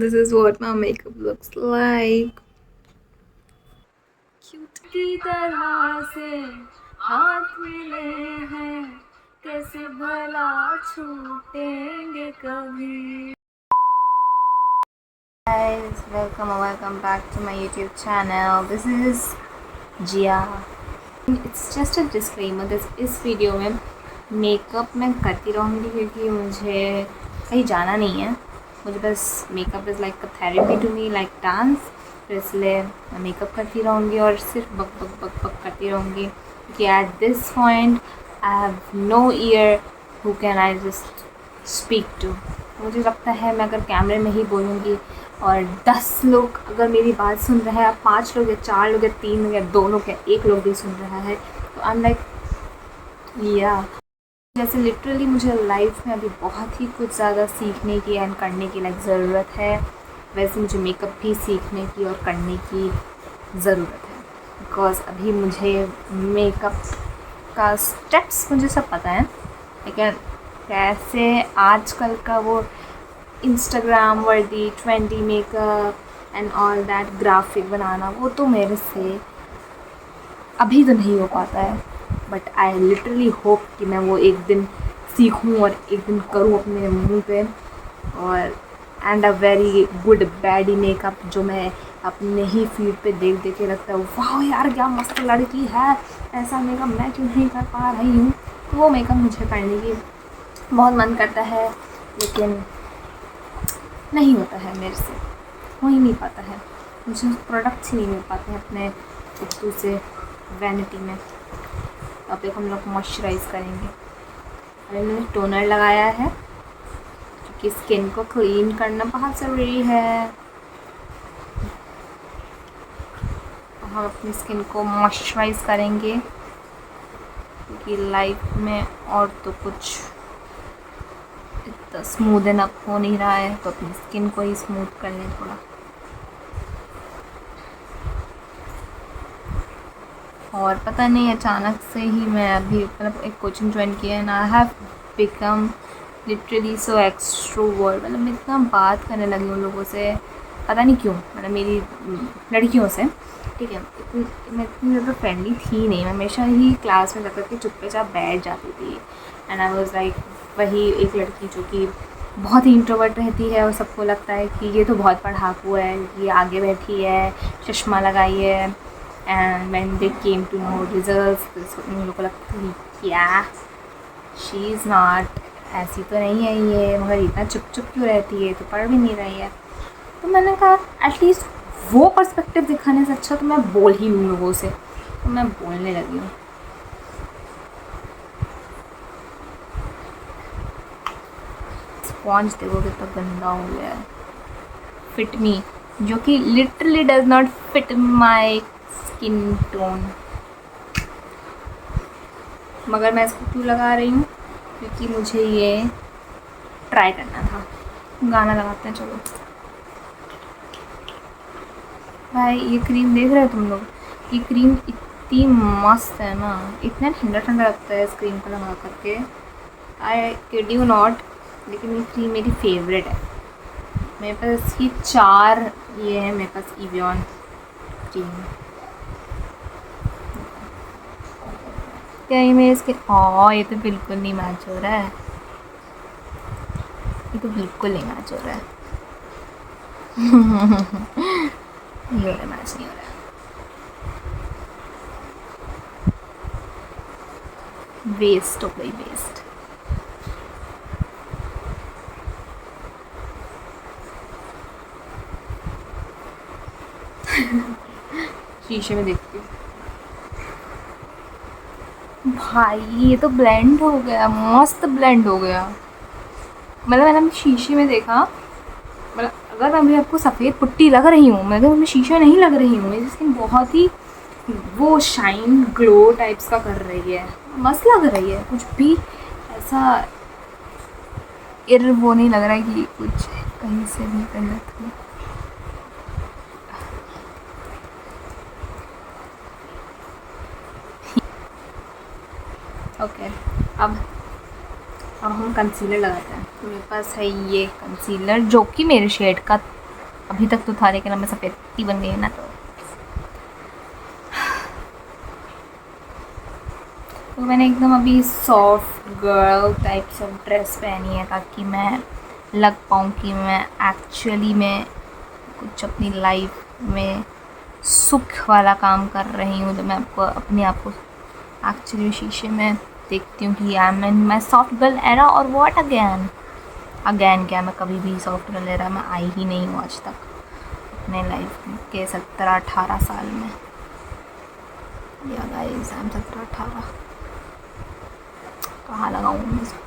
This is what my makeup looks like. Cute की तरह से हाथ मिले हैं, कैसे भला छूटेंगे कभी. Guys, welcome back to my YouTube channel. This is Jia. It's just a disclaimer. इस वीडियो में मेकअप मैं करती रहूँगी क्योंकि मुझे कहीं जाना नहीं है. मुझे बस makeup is like a therapy to me, like dance. तो इसलिए मैं मेकअप करती रहूँगी और सिर्फ बक बक बक बक करती रहूँगी क्योंकि at this point I have no ear who can I just speak to. मुझे लगता है मैं अगर कैमरे में ही बोलूँगी और 10 लोग अगर मेरी बात सुन रहे हैं, 5 लोग या 4 लोग या 3 लोग या 2 लोग या 1 लोग भी सुन रहा है, तो आई एम लाइक या जैसे लिटरली मुझे लाइफ में अभी बहुत ही कुछ ज़्यादा सीखने की एंड करने की लाइक ज़रूरत है. वैसे मुझे मेकअप भी सीखने की और करने की ज़रूरत है बिकॉज़ अभी मुझे मेकअप का स्टेप्स मुझे सब पता है, लेकिन कैसे आजकल का वो Instagram worthy trendy makeup and all that graphic बनाना वो तो मेरे से अभी तो नहीं हो पाता है. बट आई लिटरली होप कि मैं वो एक दिन सीखूं और एक दिन करूं अपने मुंह पे. और and a very good baddie makeup जो मैं अपने ही फीड पे देख के लगता है वाह यार क्या मस्त लड़की है, ऐसा मेकअप मैं क्यों नहीं कर पा रही हूँ. तो वो मेकअप मुझे करने की बहुत मन करता है, लेकिन नहीं होता है मेरे से, हो ही नहीं पाता है. मुझे प्रोडक्ट्स ही नहीं मिल पाते हैं अपने कुत्तू से वैनिटी में. अब देखो हम लोग मॉइस्चराइज़ करेंगे. मैंने टोनर लगाया है क्योंकि स्किन को क्लीन करना बहुत ज़रूरी है. हम अपनी स्किन को मॉइस्चराइज़ करेंगे क्योंकि लाइफ में और तो कुछ इतना स्मूथ एंड अप हो नहीं रहा है, तो अपनी स्किन को ही स्मूथ कर लें थोड़ा. और पता नहीं अचानक से ही मैं अभी मतलब एक कोचिंग ज्वाइन किया है ना, I have become literally so extrovert. मतलब मैं इतना बात करने लगी उन लोगों से, पता नहीं क्यों, मतलब मेरी लड़कियों से, ठीक है. मैं इतनी ज़्यादा फ्रेंडली थी नहीं, मैं हमेशा ही क्लास में जाकर के चुपचाप बैठ जाती थी. एंड आई वाज लाइक वही एक लड़की जो कि बहुत ही इंट्रोवर्ट रहती है और सबको लगता है कि ये तो बहुत पढ़ाकू है, ये आगे बैठी है, चश्मा लगाई है. And when they came to know results उन लोगों को लगता है क्या शी इज़ नॉट, ऐसी तो नहीं है ये, मगर इतना चुप चुप क्यों रहती है, तो पढ़ भी नहीं रही है. तो मैंने कहा एटलीस्ट वो पर्सपेक्टिव दिखाने से अच्छा तो मैं बोल ही लूँ लोगों से. तो मैं बोलने लगी हूँ. स्पॉन्ज देखो कितना गंदा हो गया है. फिट मी, जो कि literally does not fit my skin tone. मगर मैं इसको क्यों लगा रही हूँ, क्योंकि मुझे ये ट्राई करना था. गाना लगाते हैं चलो. भाई ये क्रीम देख रहे हो तुम लोग, ये क्रीम इतनी मस्त है ना, इतना ठंडा ठंडा लगता है इस क्रीम को लगा करके. आई किड यू नॉट, लेकिन ये क्रीम मेरी फेवरेट है. मेरे पास इसकी 4 ये है मेरे पास इवियन क्रीम. क्या ये मेरे इसके ये तो बिल्कुल नहीं मैच हो रहा है, ये तो बिल्कुल नहीं मैच हो रहा है. ये मैच नहीं हो रहा है. वेस्ट हो गई वेस्ट. शीशे में देखती हूँ. भाई ये तो ब्लेंड हो गया, मस्त ब्लेंड हो गया. मतलब मैंने शीशे में देखा, मतलब अगर मैं अभी आपको सफ़ेद पुट्टी लग रही हूँ, मैं अगर शीशे नहीं लग रही हूँ, मेरी स्किन बहुत ही वो शाइन ग्लो टाइप्स का कर रही है, मस्त लग रही है. कुछ भी ऐसा वो नहीं लग रहा है कि कुछ कहीं से भी गलत हो. ओके, अब हम कंसीलर लगाते हैं. तो मेरे पास है ये कंसीलर जो कि मेरे शेड का अभी तक तो था, लेकिन अब मैं सफ़ेदी बन गई है ना, तो मैंने एकदम अभी सॉफ्ट गर्ल टाइप से ड्रेस पहनी है, ताकि मैं लग पाऊँ कि मैं एक्चुअली में कुछ अपनी लाइफ में सुख वाला काम कर रही हूँ। तो मैं आपको अपने आप को एक्चुअली शीशे में देखती हूँ कि I am in my soft girl era, और व्हाट अगेन क्या, मैं कभी भी सॉफ्ट गर्ल एरा में आई ही नहीं हूँ आज तक अपने लाइफ के 17-18 साल में। या गाइस, आई एम 17-18 कहाँ लगाऊँ मैं इसको?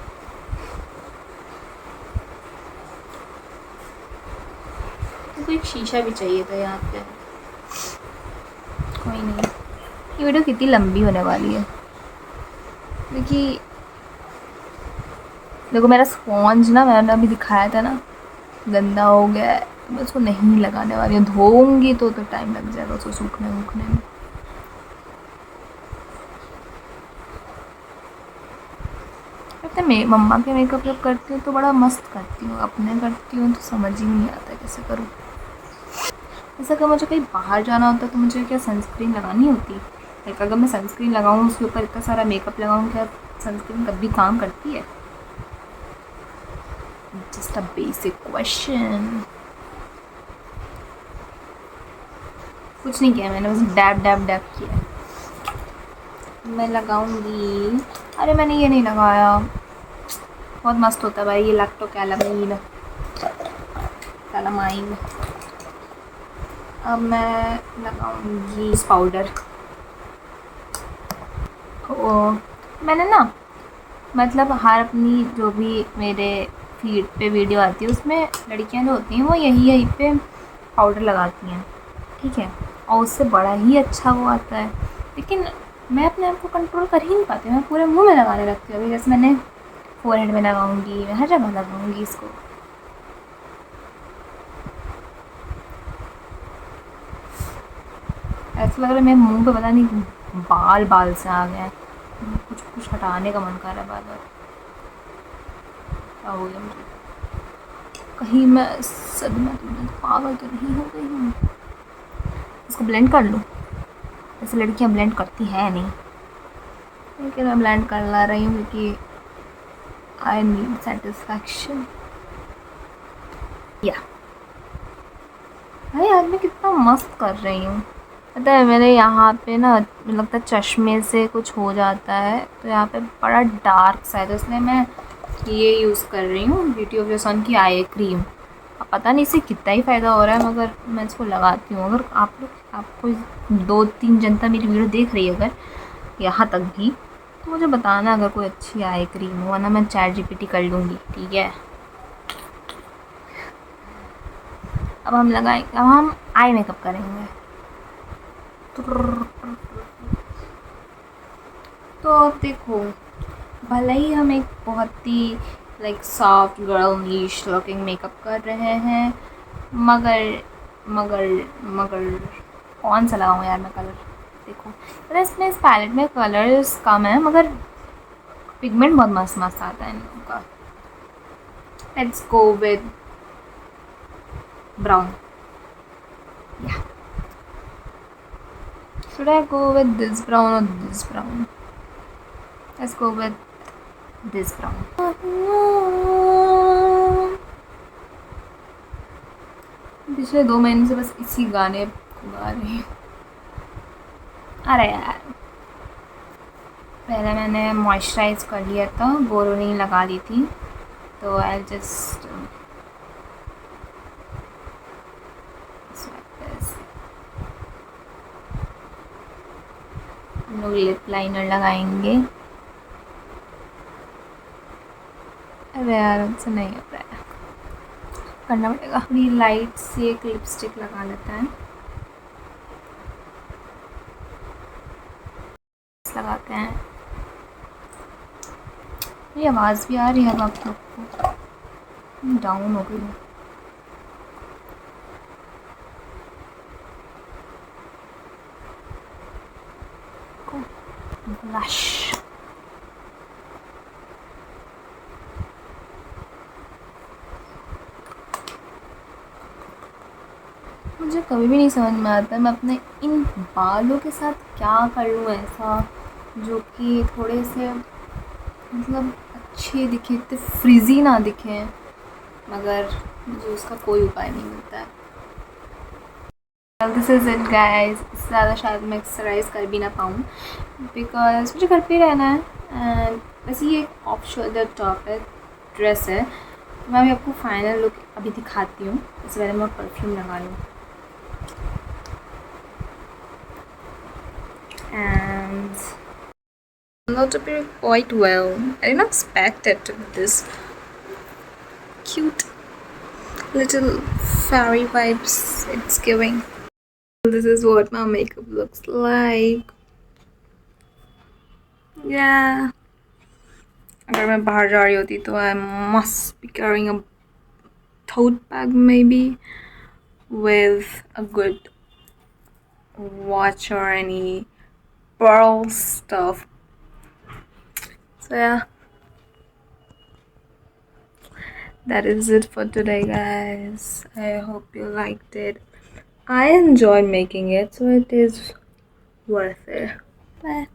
तो एक शीशा भी चाहिए था यहाँ पे। कोई नहीं, ये वीडियो कितनी लंबी होने वाली है। देखिए, देखो मेरा स्पॉन्ज ना, मैंने अभी दिखाया था ना, गंदा हो गया है। मैं उसको नहीं लगाने वाली हूँ, धोऊंगी तो टाइम लग जाएगा उसको सूखने में। पता है, मम्मा के मेकअप जब करती हूँ तो बड़ा मस्त करती हूँ, अपने करती हूँ तो समझ ही नहीं आता कैसे करूँ। जैसे अगर मुझे कहीं बाहर जाना होता तो मुझे क्या सनस्क्रीन लगानी होती? लाइक अगर मैं सनस्क्रीन लगाऊँ, उसके ऊपर इतना सारा मेकअप लगाऊँ, क्या सनस्क्रीन कभी काम करती है? Just a basic question. कुछ नहीं किया मैंने, बस डैब डैब डैब किया। मैं लगाऊंगी। अरे मैंने ये नहीं लगाया, बहुत मस्त होता है भाई ये लैक्टो कैलामाइन। अब मैं लगाऊंगी इस पाउडर। मैंने ना, मतलब हर अपनी जो भी मेरे फीड पे वीडियो आती है उसमें लड़कियां जो होती हैं वो यहीं पे पाउडर लगाती हैं, ठीक है, और उससे बड़ा ही अच्छा वो आता है। लेकिन मैं अपने आप को कंट्रोल कर ही नहीं पाती, मैं पूरे मुंह में लगाने लगती हूँ। अभी जैसे मैंने फोरहेड में लगाऊंगी, मैं हर जगह लगाऊंगी इसको। ऐसा लग रहा है मेरे मुंह पे पता नहीं बाल से आ गए हैं, कुछ हटाने का मन कर रहा है बार बार। क्या हो गया मुझे? कहीं मैं सदमा तो नहीं, पागल तो नहीं हो गई हूँ? इसको ब्लेंड कर लूँ? ऐसे लड़कियाँ ब्लेंड करती हैं नहीं, लेकिन मैं ब्लेंड कर ला रही हूँ क्योंकि आई नीड सेटिस्फैक्शन। या भाई आज मैं कितना मस्त कर रही हूँ। पता है मेरे यहाँ पे ना, लगता है चश्मे से कुछ हो जाता है, तो यहाँ पे बड़ा डार्क सा है, तो इसलिए मैं ये यूज़ कर रही हूँ ब्यूटी ऑफ योर सन की आई क्रीम। अब पता नहीं इससे कितना ही फ़ायदा हो रहा है, मगर मैं इसको लगाती हूँ। अगर आपको 2-3 जनता मेरी वीडियो देख रही है अगर यहाँ तक भी, तो मुझे बताना अगर कोई अच्छी आई क्रीम हो, वरना मैं ChatGPT कर लूँगी, ठीक है। अब हम आई मेकअप करेंगे। तो देखो, भले ही हम एक बहुत ही लाइक सॉफ्ट गर्ल नीश लुकिंग मेकअप कर रहे हैं, मगर कौन सा लगाऊँ यार मैं कलर? देखो पता है इसमें, इस पैलेट में कलर्स कम है मगर पिगमेंट बहुत मस्त मस्त आता है इन लोगों का। Let's go with brown. Should I go with this brown or this brown? Let's go with this brown. पिछले 2 महीने से बस इसी गाने को गा रही हूँ। अरे यार, पहले मैंने मॉइस्चराइज कर लिया था, बोरोनिल लगा ली थी, तो आई जस्ट हम लोग लिप लाइनर लगाएंगे। अरे यार उनसे नहीं हो रहा है, करना पड़ेगा। थोड़ी लाइट सी एक लिपस्टिक लगा लेते हैं, लगाते हैं। ये आवाज़ भी आ रही है अब आप लोग को? डाउन हो गई। ब्लश, मुझे कभी भी नहीं समझ में आता मैं अपने इन बालों के साथ क्या कर लूँ ऐसा जो कि थोड़े से मतलब अच्छे दिखे, इतने फ्रिजी ना दिखें, मगर मुझे उसका कोई उपाय नहीं मिलता है। This is it guys. इससे ज़्यादा शायद मैं एक्सरसाइज कर भी ना पाऊँ बिकॉज मुझे घर पे रहना है। एंड वैसे ये एक ऑफ शोल्डर टॉप है, ड्रेस है। तो मैं अभी आपको फाइनल लुक अभी दिखाती हूँ, इससे पहले मैं परफ्यूम लगा लूँ। And not appearing quite well. I didn't expect it to be this cute little fairy vibes it's giving. This is what my makeup looks like. Yeah. अगर मैं बाहर जा रही होती तो I must be carrying a tote bag maybe with a good watch or any pearl stuff. So yeah. That is it for today, guys. I hope you liked it. I enjoyed making it, so it is worth it. Bye.